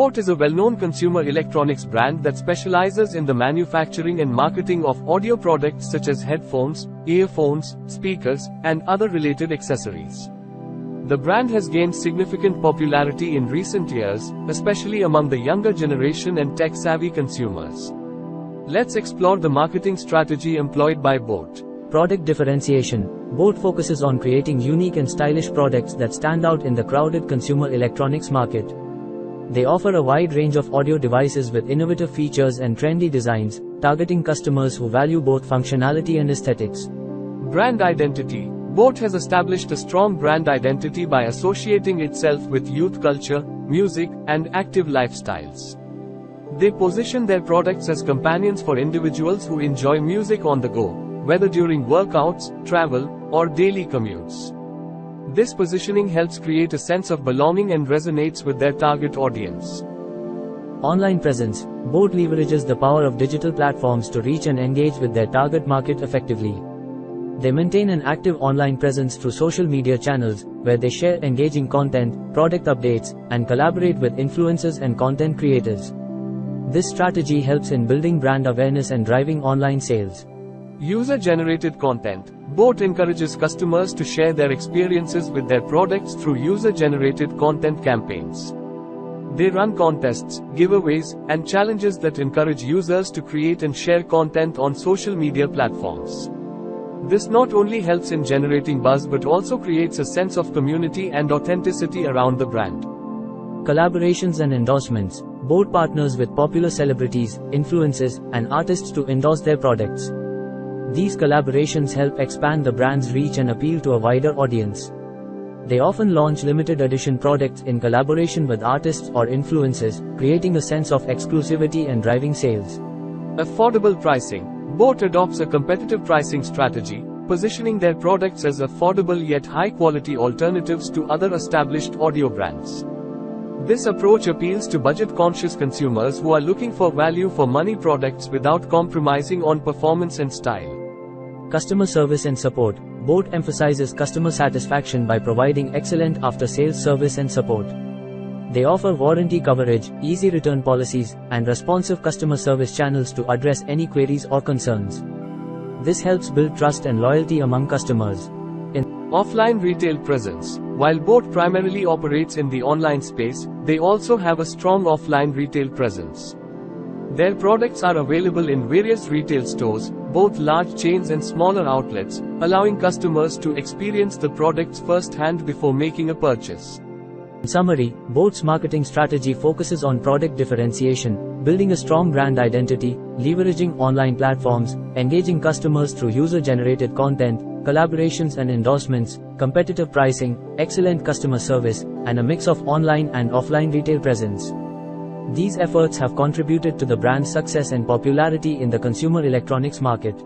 Boat is a well-known consumer electronics brand that specializes in the manufacturing and marketing of audio products such as headphones, earphones, speakers, and other related accessories. The brand has gained significant popularity in recent years, especially among the younger generation and tech-savvy consumers. Let's explore the marketing strategy employed by Boat. Product differentiation. Boat focuses on creating unique and stylish products that stand out in the crowded consumer electronics market. They offer a wide range of audio devices with innovative features and trendy designs, targeting customers who value both functionality and aesthetics. Brand identity. Boat has established a strong brand identity by associating itself with youth culture, music, and active lifestyles. They position their products as companions for individuals who enjoy music on the go, whether during workouts, travel, or daily commutes. This positioning helps create a sense of belonging and resonates with their target audience. Online presence. Boat leverages the power of digital platforms to reach and engage with their target market effectively. They maintain an active online presence through social media channels, where they share engaging content, product updates, and collaborate with influencers and content creators. This strategy helps in building brand awareness and driving online sales. User-generated content. Boat encourages customers to share their experiences with their products through user-generated content campaigns. They run contests, giveaways, and challenges that encourage users to create and share content on social media platforms. This not only helps in generating buzz but also creates a sense of community and authenticity around the brand. Collaborations and endorsements. Boat partners with popular celebrities, influencers, and artists to endorse their products. These collaborations help expand the brand's reach and appeal to a wider audience. They often launch limited edition products in collaboration with artists or influencers, creating a sense of exclusivity and driving sales. Affordable pricing. Boat adopts a competitive pricing strategy, positioning their products as affordable yet high-quality alternatives to other established audio brands. This approach appeals to budget-conscious consumers who are looking for value-for-money products without compromising on performance and style. Customer service and support. Boat emphasizes customer satisfaction by providing excellent after-sales service and support. They offer warranty coverage, easy return policies, and responsive customer service channels to address any queries or concerns. This helps build trust and loyalty among customers. Offline retail presence. While Boat primarily operates in the online space, they also have a strong offline retail presence. Their products are available in various retail stores, both large chains and smaller outlets, allowing customers to experience the products firsthand before making a purchase. In summary, Boat's marketing strategy focuses on product differentiation, building a strong brand identity, leveraging online platforms, engaging customers through user-generated content, collaborations and endorsements, competitive pricing, excellent customer service, and a mix of online and offline retail presence. These efforts have contributed to the brand's success and popularity in the consumer electronics market.